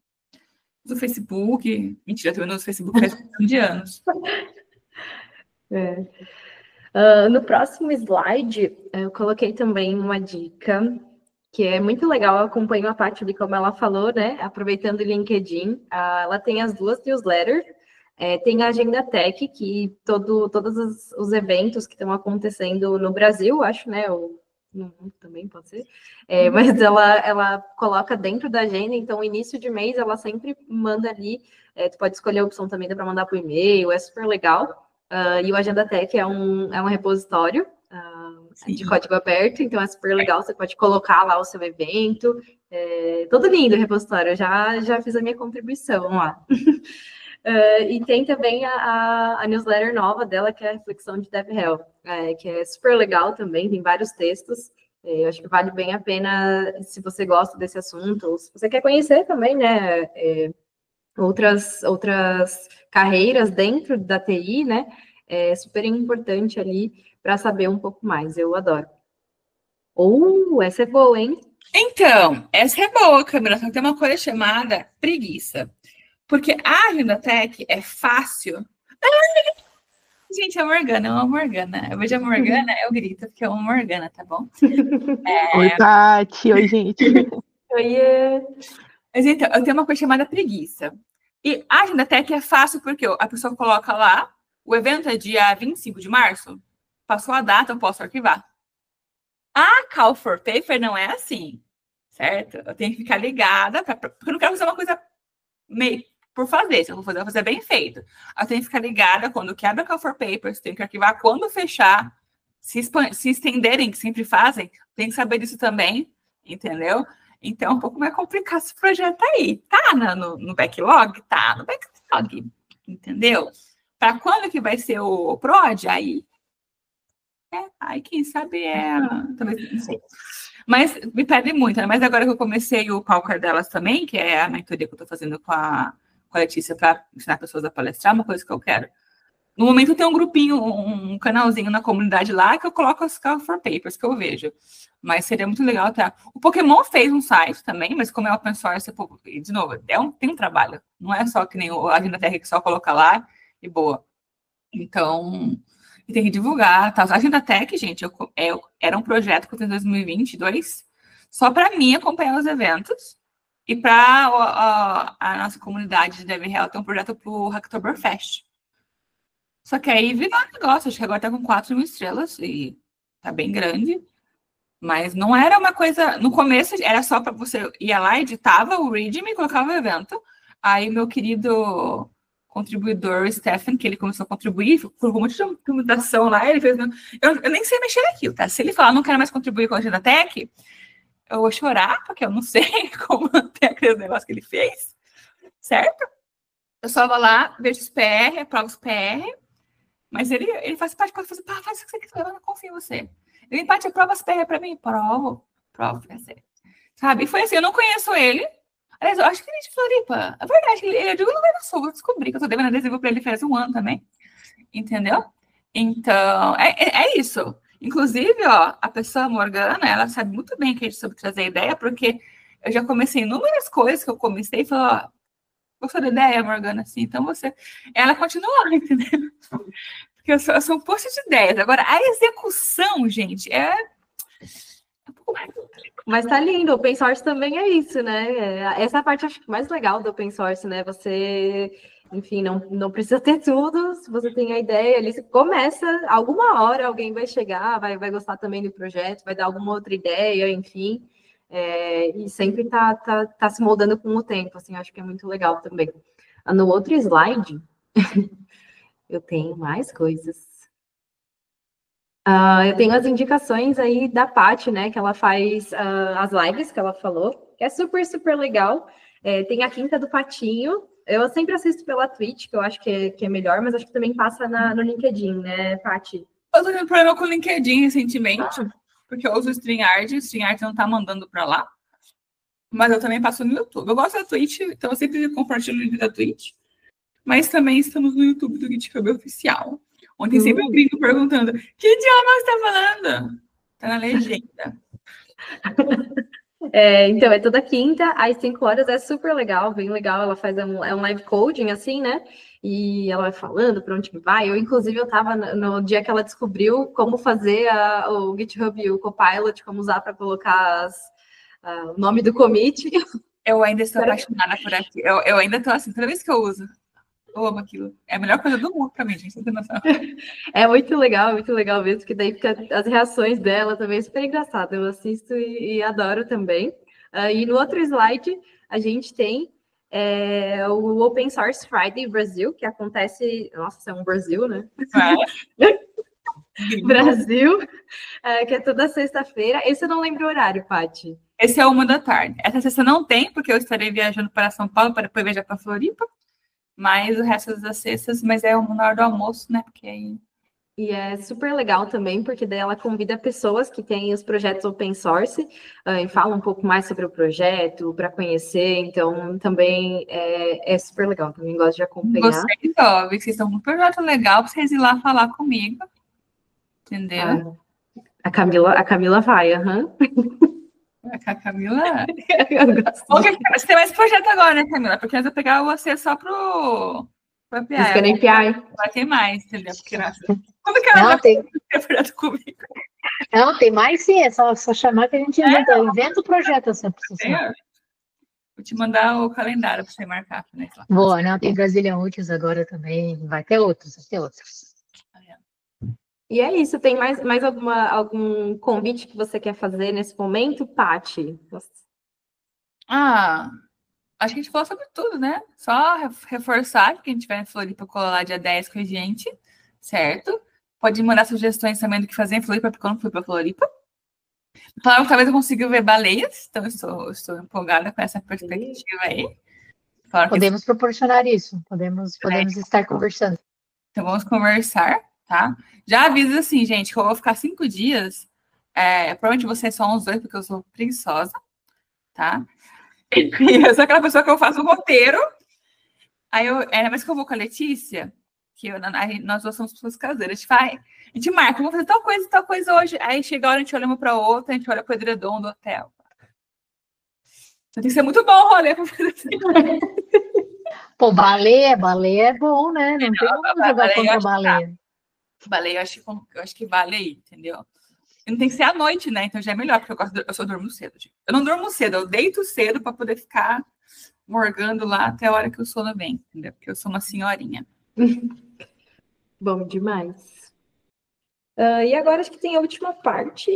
Do Facebook. Mentira, eu também não uso Facebook faz de anos. No próximo slide, eu coloquei também uma dica que é muito legal. Eu acompanho a parte ali, como ela falou, né? Aproveitando o LinkedIn, ela tem as 2 newsletters. Tem a Agenda Tech, que todos os eventos que estão acontecendo no Brasil, acho, né? Também pode ser. Mas ela coloca dentro da agenda, então, início de mês, ela sempre manda ali. Tu pode escolher a opção também para mandar por e-mail, é super legal. E o Agenda Tech é um repositório de código aberto, então é super legal. Você pode colocar lá o seu evento. Todo lindo o repositório, eu já fiz a minha contribuição lá. E tem também a newsletter nova dela, que é a Reflexão de DevRel, que é super legal também, tem vários textos. Eu acho que vale bem a pena, se você gosta desse assunto, ou se você quer conhecer também, né, outras carreiras dentro da TI, né, é super importante ali para saber um pouco mais. Eu adoro. Essa é boa, hein? Então, essa é boa, Camila, só que tem uma coisa chamada preguiça. Porque a Agenda Tech é fácil. Gente, a Morgana, eu amo a Morgana. Eu vejo a Morgana, eu grito porque eu amo a Morgana, tá bom? Oi, Paty. Oi, gente. Oiê! Mas então, eu tenho uma coisa chamada preguiça. E a Agenda Tech é fácil porque a pessoa coloca lá, o evento é dia 25 de março, passou a data, eu posso arquivar. A Call for Paper não é assim, certo? Eu tenho que ficar ligada, porque eu não quero fazer uma coisa meio por fazer, se eu vou fazer bem feito. Eu tenho que ficar ligada quando quebra a Call for Papers, tenho que arquivar quando fechar, se estenderem, que sempre fazem, tem que saber disso também, entendeu? Então, é um pouco mais complicado esse projeto aí. Tá no backlog? Tá no backlog, entendeu? Para quando que vai ser o prod? Aí quem sabe talvez, não sei. Mas me pede muito, né? Mas agora que eu comecei o Palcar delas também, que é a mentoria que eu estou fazendo com a Letícia para ensinar pessoas a palestrar, uma coisa que eu quero. No momento tem um grupinho, um canalzinho na comunidade lá que eu coloco as Call for Papers que eu vejo. Mas seria muito legal, tá? O Pokémon fez um site também, mas como é open source, de novo, tem um trabalho. Não é só que nem a Agenda TR que só coloca lá e boa. Então, tem que divulgar. Tá? A Agenda Tech, gente, era um projeto que eu fiz em 2022 só para mim acompanhar os eventos e para a nossa comunidade de Dev Real ter um projeto para o Hacktoberfest. Só que aí virou um negócio, acho que agora tá com 4.000 estrelas e tá bem grande. Mas não era uma coisa. No começo era só para você ir lá, editava o README e colocava o evento. Aí meu querido contribuidor Stephen, que ele começou a contribuir, por um monte de documentação lá, ele fez. Eu nem sei mexer naquilo, tá? Se ele falar, não quero mais contribuir com a Agenda Tech, eu vou chorar, porque eu não sei como manter aqueles negócios que ele fez, certo? Eu só vou lá, vejo os PR, aprovo os PR, mas ele faz parte, faz o que você quiser, eu não confio em você. Ele empate, aprova as PR para mim, provo, sabe? E foi assim, eu não conheço ele. Aliás, eu acho que ele é de Floripa. É verdade, ele é de Rio Grande do Sul. Eu descobri que eu tô devendo adesivo para ele faz um ano também. Entendeu? Então, é isso. Inclusive, ó, a pessoa Morgana, ela sabe muito bem que a gente soube trazer ideia, porque eu já comecei inúmeras coisas que eu comecei e falei, ó, gostou da ideia, Morgana? Sim, então você... Ela continua lá, entendeu? Porque eu sou um posto de ideias. Agora, a execução, gente, é um pouco mais... Mas tá lindo, o open source também é isso, né? Essa é a parte, acho que, mais legal do open source, né? Você, enfim, não precisa ter tudo, se você tem a ideia ali, você começa, alguma hora alguém vai chegar, vai gostar também do projeto, vai dar alguma outra ideia, enfim, e sempre tá se moldando com o tempo, assim, acho que é muito legal também. No outro slide, eu tenho mais coisas. Eu tenho as indicações aí da Paty, né? Que ela faz as lives que ela falou, que é super, super legal. Tem a Quinta do Patinho. Eu sempre assisto pela Twitch, que eu acho que é melhor, mas acho que também passa no LinkedIn, né, Paty? Eu tô tendo problema com o LinkedIn recentemente, porque eu uso o StreamYard não tá mandando para lá. Mas eu também passo no YouTube. Eu gosto da Twitch, então eu sempre compartilho o link da Twitch. Mas também estamos no YouTube do GitHub Oficial, onde sempre eu gringo perguntando que idioma você está falando? Tá na legenda. Então, é toda quinta, às 5 horas, é super legal, bem legal. Ela faz um live coding, assim, né? E ela vai falando para onde que vai. Inclusive, eu estava no dia que ela descobriu como fazer o GitHub e o Copilot, como usar para colocar o nome do commit. Eu ainda estou apaixonada por aquilo. Eu ainda estou assim, toda vez que eu uso. Eu amo aquilo. É a melhor coisa do mundo para mim, gente. Não tem noção. É muito legal mesmo, que daí fica as reações dela também super engraçado. Eu assisto e adoro também. E no outro slide, a gente tem o Open Source Friday Brasil, que acontece... Nossa, é um Brasil, né? Brasil, que é toda sexta-feira. Esse eu não lembro o horário, Paty. Esse é 13h. Essa sexta não tem, porque eu estarei viajando para São Paulo para depois viajar para Floripa. Mas o resto das sextas, mas é na hora do almoço, né? Porque aí E é super legal também, porque daí ela convida pessoas que têm os projetos open source e fala um pouco mais sobre o projeto, para conhecer. Então, também é super legal. Também gosto de acompanhar. Vocês, ó, vi que vocês estão com um projeto legal para vocês ir lá falar comigo. Entendeu? A Camila vai, aham. A Camila. Eu gosto Você tem mais projeto agora, né, Camila? Porque antes eu pegava você só pro API. API. Vai ter mais, entendeu? Porque quando que ela Não, já tem, tem projeto comigo? não, tem mais sim, é só chamar que a gente inventa. Eu invento o projeto, eu sempre preciso. Vou te mandar o calendário para você marcar. Né? Boa, não, tem Brasília Úteis agora também. Vai ter outros, vai ter outros. E é isso. Tem mais algum convite que você quer fazer nesse momento, Paty? Acho que a gente falou sobre tudo, né? Só reforçar que a gente vai em Floripa colar lá dia 10 com a gente, certo? Pode mandar sugestões também do que fazer em Floripa, porque eu não fui para Floripa. Claro, talvez eu consiga ver baleias, então eu estou empolgada com essa perspectiva aí. Claro podemos proporcionar isso, podemos estar conversando. Então vamos conversar, tá? Já aviso assim, gente, que eu vou ficar 5 dias. Provavelmente vocês só uns 2, porque eu sou preguiçosa, tá? E eu sou aquela pessoa que eu faço o roteiro. Aí ainda mais que eu vou com a Letícia, nós duas somos pessoas caseiras. A gente marca, vamos fazer tal coisa hoje. Aí chega a hora, a gente olha uma para outra, a gente olha para o edredom do hotel. Então, tem que ser muito bom o rolê para fazer assim. Pô, baleia é bom, né? Não tem como jogar contra baleia. Baleia, eu acho que vale aí, entendeu? E não tem que ser à noite, né? Então já é melhor, porque eu só durmo cedo. Gente. Eu não durmo cedo, eu deito cedo para poder ficar morgando lá até a hora que o sono vem, entendeu? Porque eu sou uma senhorinha. Bom demais. E agora acho que tem a última parte.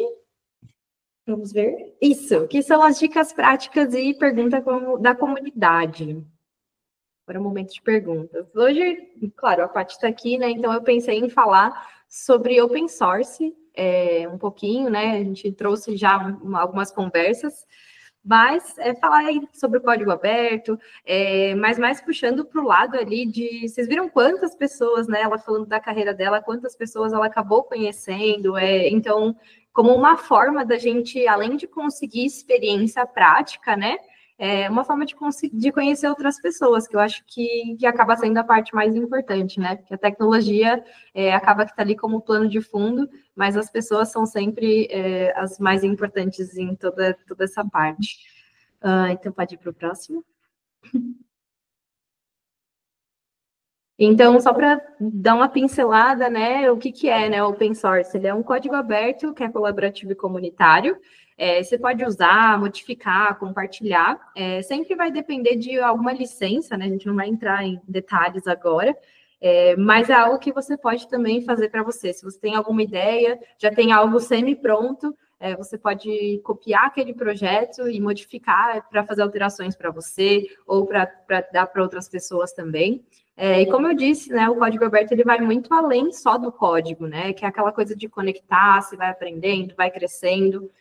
Vamos ver. Isso, que são as dicas práticas e pergunta da comunidade. Agora é o momento de perguntas. Hoje, claro, a Paty está aqui, né? Então eu pensei em falar sobre open source um pouquinho, né? A gente trouxe já algumas conversas, mas falar aí sobre o código aberto, mas mais puxando para o lado ali de... Vocês viram quantas pessoas, né? Ela falando da carreira dela, quantas pessoas ela acabou conhecendo, então... como uma forma da gente, além de conseguir experiência prática, né? Uma forma de conhecer outras pessoas, que eu acho que acaba sendo a parte mais importante, né? Porque a tecnologia acaba que está ali como plano de fundo, mas as pessoas são sempre as mais importantes em toda essa parte. Então, pode ir para o próximo. Então, só para dar uma pincelada, né, o que é, né, open source? Ele é um código aberto que é colaborativo e comunitário. Você pode usar, modificar, compartilhar. Sempre vai depender de alguma licença, né? A gente não vai entrar em detalhes agora, mas é algo que você pode também fazer para você. Se você tem alguma ideia, já tem algo semi-pronto, você pode copiar aquele projeto e modificar para fazer alterações para você ou para dar para outras pessoas também. E como eu disse, né, o código aberto ele vai muito além só do código, né? Que é aquela coisa de conectar, você vai aprendendo, vai crescendo.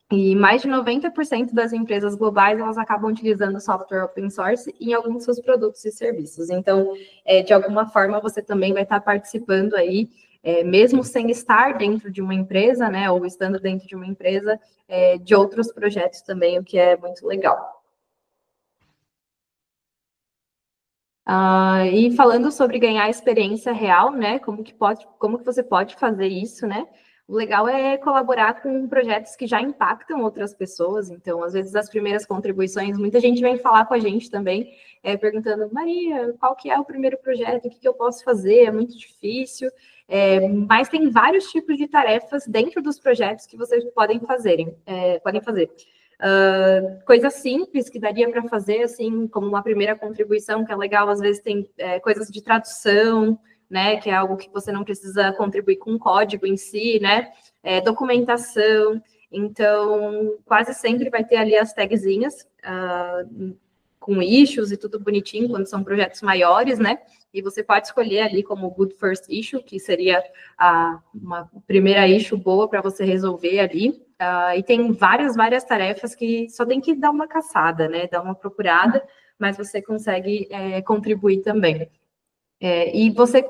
E mais de 90% das empresas globais elas acabam utilizando software open source em alguns dos seus produtos e serviços. Então, de alguma forma, você também vai estar participando aí, mesmo sem estar dentro de uma empresa, né, ou estando dentro de uma empresa, de outros projetos também, o que é muito legal. E falando sobre ganhar experiência real, né? Como que você pode fazer isso, né? O legal é colaborar com projetos que já impactam outras pessoas. Então, às vezes, as primeiras contribuições, muita gente vem falar com a gente também, perguntando, Maria, qual que é o primeiro projeto? O que eu posso fazer? É muito difícil. Mas tem vários tipos de tarefas dentro dos projetos que vocês podem fazer. Coisa simples que daria para fazer, assim, como uma primeira contribuição, que é legal, às vezes tem coisas de tradução, né, que é algo que você não precisa contribuir com o código em si, né, documentação, então, quase sempre vai ter ali as tagzinhas, com issues e tudo bonitinho, quando são projetos maiores, né, e você pode escolher ali como Good First Issue, que seria uma primeira issue boa para você resolver ali. E tem várias tarefas que só tem que dar uma caçada, né? Dar uma procurada, mas você consegue contribuir também. E você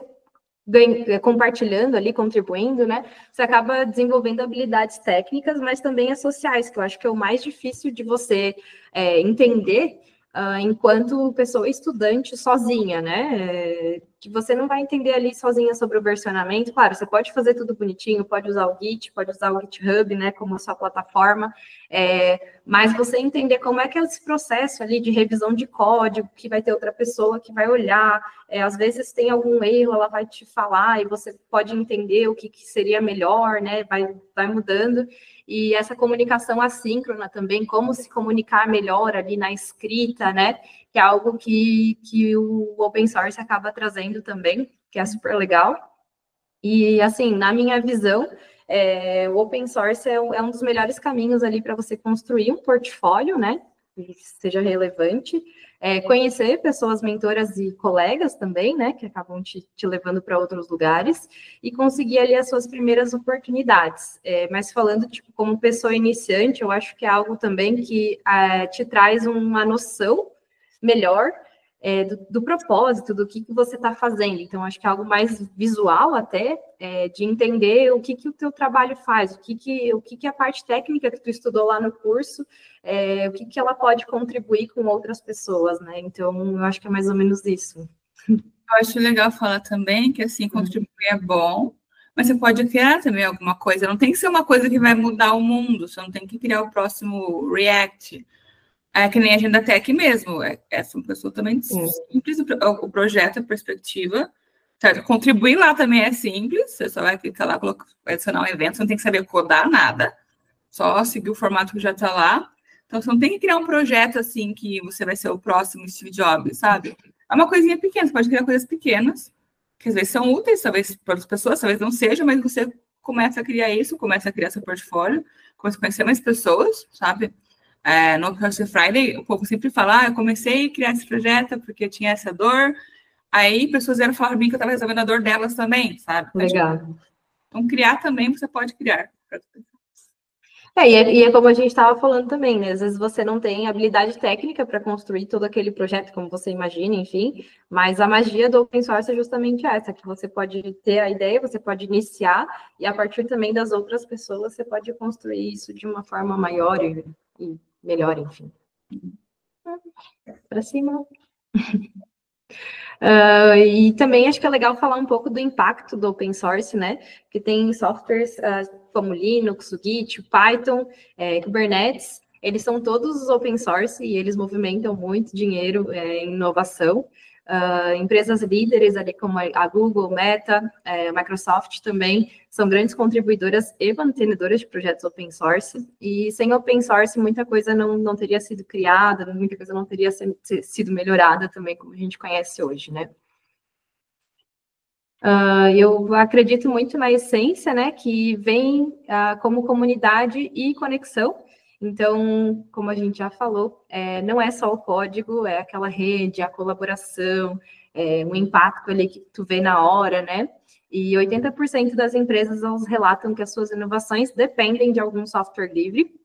compartilhando ali, contribuindo, né? Você acaba desenvolvendo habilidades técnicas, mas também as sociais, que eu acho que é o mais difícil de você entender enquanto pessoa estudante sozinha, né? Que você não vai entender ali sozinha sobre o versionamento. Claro, você pode fazer tudo bonitinho, pode usar o Git, pode usar o GitHub, né, como a sua plataforma, mas você entender como é que é esse processo ali de revisão de código, que vai ter outra pessoa que vai olhar, às vezes tem algum erro, ela vai te falar e você pode entender o que seria melhor, né? Vai mudando. E essa comunicação assíncrona também, como se comunicar melhor ali na escrita, né? Que é algo que o open source acaba trazendo também, que é super legal. E, assim, na minha visão, o open source é um dos melhores caminhos ali para você construir um portfólio, né? Que seja relevante, conhecer pessoas mentoras e colegas também, né? Que acabam te levando para outros lugares e conseguir ali as suas primeiras oportunidades. Mas falando, tipo, como pessoa iniciante, eu acho que é algo também que te traz uma noção melhor do propósito, do que você está fazendo. Então, acho que é algo mais visual até, de entender o que o teu trabalho faz, o que a parte técnica que tu estudou lá no curso, o que ela pode contribuir com outras pessoas, né? Então, eu acho que é mais ou menos isso. Eu acho legal falar também que, assim, contribuir é bom, mas você pode criar também alguma coisa. Não tem que ser uma coisa que vai mudar o mundo, você não tem que criar o próximo React. É que nem a Agenda Tech mesmo, essa pessoa também simples, o projeto, a perspectiva, certo? Contribuir lá também é simples, você só vai clicar lá, vai adicionar um evento, você não tem que saber codar nada, só seguir o formato que já está lá. Então, você não tem que criar um projeto assim que você vai ser o próximo Steve Jobs, sabe? É uma coisinha pequena, você pode criar coisas pequenas, que às vezes são úteis, talvez para as pessoas, talvez não sejam, mas você começa a criar isso, começa a criar seu portfólio, começa a conhecer mais pessoas, sabe? No Open Source Friday, o povo sempre fala, eu comecei a criar esse projeto porque tinha essa dor, aí pessoas vieram falar para mim que eu estava resolvendo a dor delas também, sabe? Legal. Então, criar também, você pode criar. E é como a gente estava falando também, né? Às vezes você não tem habilidade técnica para construir todo aquele projeto como você imagina, enfim, mas a magia do open source é justamente essa, que você pode ter a ideia, você pode iniciar, e a partir também das outras pessoas, você pode construir isso de uma forma maior e melhor, enfim. Para cima. E também acho que é legal falar um pouco do impacto do open source, né? Que tem softwares como Linux, o Git, o Python, Kubernetes, eles são todos open source e eles movimentam muito dinheiro em inovação. Empresas líderes ali como a Google, Meta, a Microsoft também são grandes contribuidoras e mantenedoras de projetos open source, e sem open source muita coisa não teria sido criada, muita coisa não teria sido melhorada também, como a gente conhece hoje, né? Eu acredito muito na essência, né, que vem como comunidade e conexão. Então, como a gente já falou, não é só o código, é aquela rede, a colaboração, o impacto ali que tu vê na hora, né? E 80% das empresas elas relatam que as suas inovações dependem de algum software livre.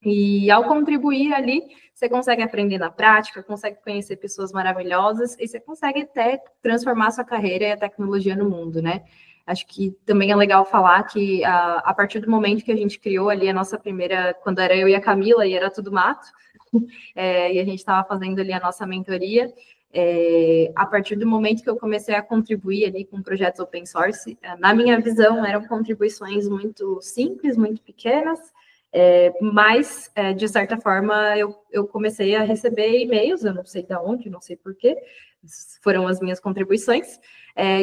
E ao contribuir ali, você consegue aprender na prática, consegue conhecer pessoas maravilhosas e você consegue até transformar a sua carreira e a tecnologia no mundo, né? Acho que também é legal falar que a partir do momento que a gente criou ali a nossa primeira, quando era eu e a Camila e era tudo mato, e a gente estava fazendo ali a nossa mentoria, a partir do momento que eu comecei a contribuir ali com projetos open source, na minha visão eram contribuições muito simples, muito pequenas, mas, de certa forma, eu comecei a receber e-mails, eu não sei de onde, não sei porquê, foram as minhas contribuições,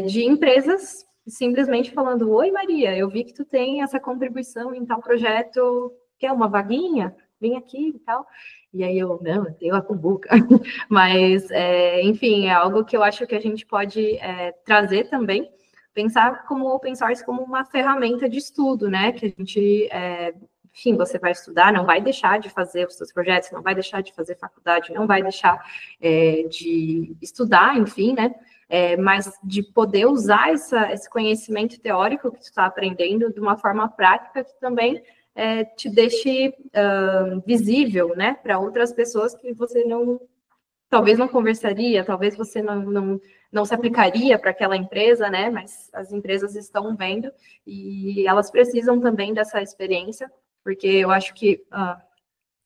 de empresas simplesmente falando, oi Maria, eu vi que tu tem essa contribuição em tal projeto, quer uma vaguinha? Vem aqui e tal. E aí eu, não, eu tenho a Cumbuca. Mas, enfim, é algo que eu acho que a gente pode trazer também, pensar como open source como uma ferramenta de estudo, né? Que a gente, enfim, você vai estudar, não vai deixar de fazer os seus projetos, não vai deixar de fazer faculdade, não vai deixar de estudar, enfim, né? Mas de poder usar esse conhecimento teórico que tu está aprendendo de uma forma prática que também te deixe visível, né, para outras pessoas que você talvez não conversaria, talvez você não se aplicaria para aquela empresa, né? Mas as empresas estão vendo e elas precisam também dessa experiência, porque eu acho que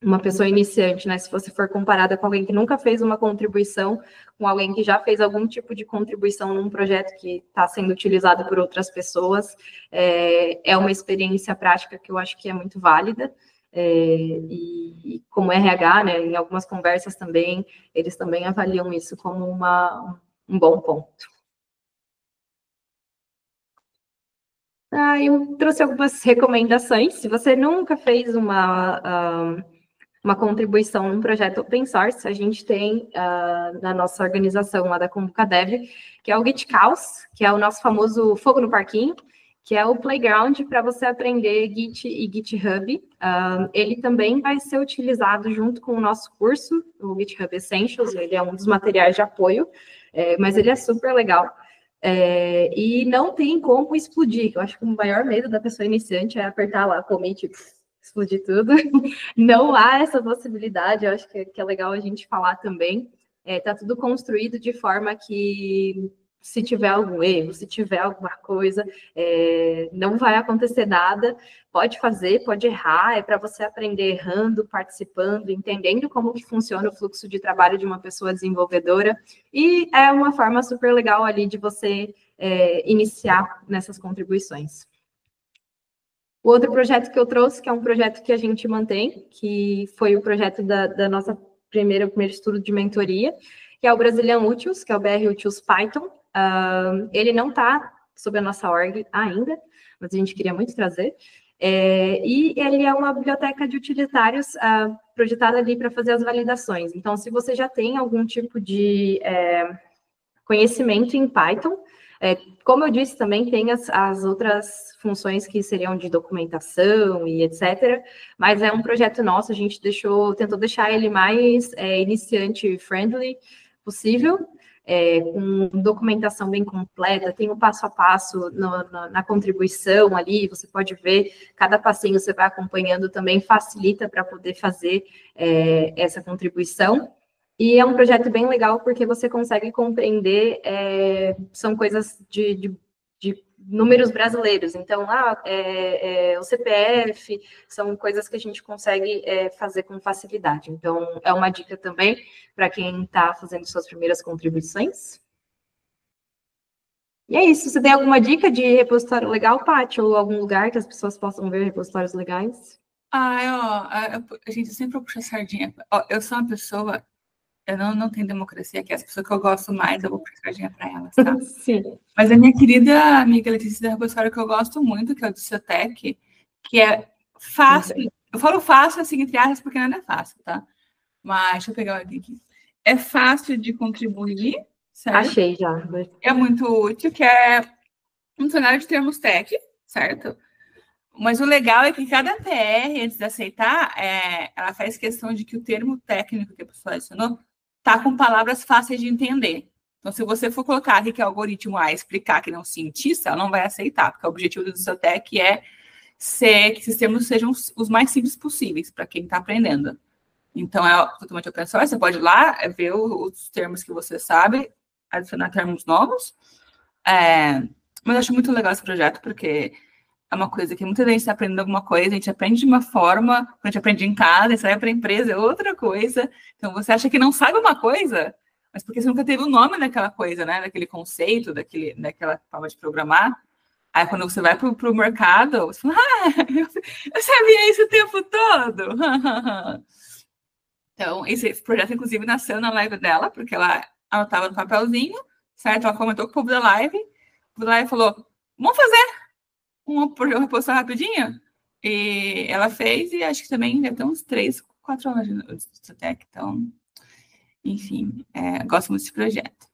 uma pessoa iniciante, né? Se você for comparada com alguém que nunca fez uma contribuição, com alguém que já fez algum tipo de contribuição num projeto que está sendo utilizado por outras pessoas, é uma experiência prática que eu acho que é muito válida. E como RH, né, em algumas conversas também, eles também avaliam isso como um bom ponto. Eu trouxe algumas recomendações. Se você nunca fez uma contribuição num projeto open source, a gente tem na nossa organização lá da Convocadev, que é o GitCaus, que é o nosso famoso fogo no parquinho, que é o playground para você aprender Git e GitHub. Ele também vai ser utilizado junto com o nosso curso, o GitHub Essentials, ele é um dos materiais de apoio, mas ele é super legal. E não tem como explodir, eu acho que o maior medo da pessoa iniciante é apertar lá, commit, explodir tudo. Não há essa possibilidade, eu acho que é legal a gente falar também. Tá tudo construído de forma que, se tiver algum erro, se tiver alguma coisa, não vai acontecer nada. Pode fazer, pode errar, é para você aprender errando, participando, entendendo como que funciona o fluxo de trabalho de uma pessoa desenvolvedora, e é uma forma super legal ali de você iniciar nessas contribuições. O outro projeto que eu trouxe, que é um projeto que a gente mantém, que foi o projeto da nossa primeiro estudo de mentoria, que é o Brazilian Utils, que é o BR Utils Python. Ele não está sob a nossa org ainda, mas a gente queria muito trazer. E ele é uma biblioteca de utilitários projetada ali para fazer as validações. Então, se você já tem algum tipo de conhecimento em Python, como eu disse, também tem as outras funções que seriam de documentação e etc. Mas é um projeto nosso, a gente tentou deixar ele mais iniciante-friendly possível, com documentação bem completa, tem o passo a passo na contribuição ali, você pode ver, cada passinho você vai acompanhando também, facilita para poder fazer essa contribuição. E é um projeto bem legal porque você consegue compreender, são coisas de números brasileiros. Então, o CPF, são coisas que a gente consegue fazer com facilidade. Então, é uma dica também para quem está fazendo suas primeiras contribuições. E é isso. Você tem alguma dica de repositório legal, Paty? Ou algum lugar que as pessoas possam ver repositórios legais? A gente sempre puxa a sardinha. Eu sou uma pessoa... Eu não tenho democracia, que as pessoas que eu gosto mais, eu vou puxar sardinha para elas, tá? Sim. Mas a minha querida amiga Letícia da repositório que eu gosto muito, que é o do Ciotec, que é fácil. Sim. Eu falo fácil, assim, entre aspas, porque não é fácil, tá? Mas deixa eu pegar o link aqui. É fácil de contribuir, certo? Achei já. É muito útil, que é um dicionário de termos tech, certo? Mas o legal é que cada TR, antes de aceitar, ela faz questão de que o termo técnico que a pessoa adicionou está com palavras fáceis de entender. Então, se você for colocar aqui que é algoritmo A explicar que não cientista, ela não vai aceitar, porque o objetivo do Ciotec é que esses termos sejam os mais simples possíveis para quem está aprendendo. Então, é totalmente open source, você pode ir lá, ver os termos que você sabe, adicionar termos novos. Mas eu acho muito legal esse projeto, porque é uma coisa que muita gente está aprendendo alguma coisa, a gente aprende de uma forma, quando a gente aprende em casa, a gente sai para a empresa, é outra coisa. Então, você acha que não sabe uma coisa, mas porque você nunca teve o nome daquela coisa, né? Daquele conceito, daquela forma de programar. Aí, quando você vai para o mercado, você fala, eu sabia isso o tempo todo. Então, esse projeto, inclusive, nasceu na live dela, porque ela anotava no papelzinho, certo? Ela comentou com o povo da live, o povo da live falou, vamos fazer um repositório rapidinho, e ela fez, e acho que também deve ter uns 3, 4 anos de Ciotec, então, enfim, gosto muito desse projeto.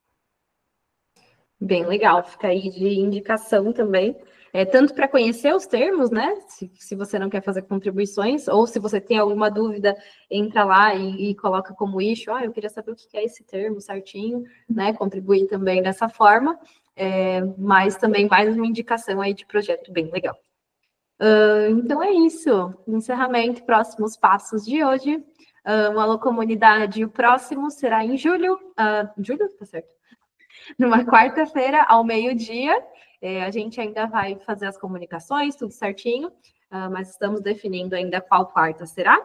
Bem legal, fica aí de indicação também, tanto para conhecer os termos, né, se você não quer fazer contribuições, ou se você tem alguma dúvida, entra lá e coloca como issue, eu queria saber o que é esse termo certinho, né, contribuir também dessa forma, mas também mais uma indicação aí de projeto bem legal. Então é isso, encerramento, próximos passos de hoje. O Alô Comunidade, o próximo será em julho. Julho? Tá certo. Numa quarta-feira, ao meio-dia. A gente ainda vai fazer as comunicações, tudo certinho, mas estamos definindo ainda qual quarta será.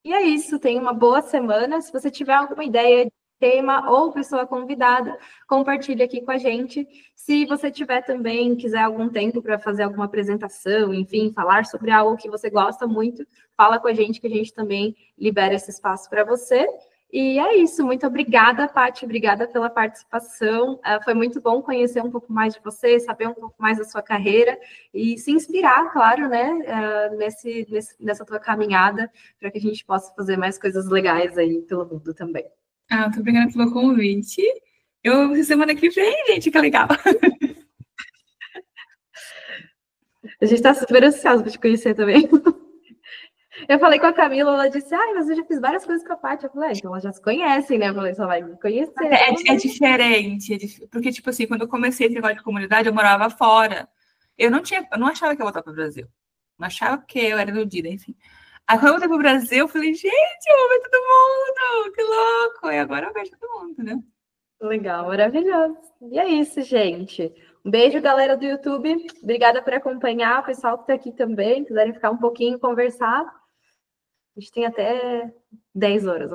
E é isso, tenha uma boa semana. Se você tiver alguma ideia de tema ou pessoa convidada, compartilhe aqui com a gente. Se você tiver também, quiser algum tempo para fazer alguma apresentação, enfim, falar sobre algo que você gosta muito, fala com a gente que a gente também libera esse espaço para você. E é isso, muito obrigada, Paty, obrigada pela participação. Foi muito bom conhecer um pouco mais de você, saber um pouco mais da sua carreira e se inspirar, claro, né, nessa tua caminhada, para que a gente possa fazer mais coisas legais aí pelo mundo também. Muito obrigada pelo convite. Semana que vem, gente, que legal. A gente está super ansiosa para te conhecer também. Eu falei com a Camila, ela disse, mas eu já fiz várias coisas com a Paty. Eu falei, então elas já se conhecem, né? Eu falei, só vai me conhecer. É diferente, porque, tipo assim, quando eu comecei esse negócio de comunidade, eu morava fora. Eu não achava que ia voltar para o Brasil. Não achava que eu era iludida, enfim. Aí quando eu voltei para o Brasil, eu falei, gente, eu vou ver todo mundo, que louco! E agora eu vejo todo mundo, né? Legal, maravilhoso. E é isso, gente. Um beijo, galera do YouTube. Obrigada por acompanhar. O pessoal que está aqui também, quiserem ficar um pouquinho conversar. A gente tem até 10 horas.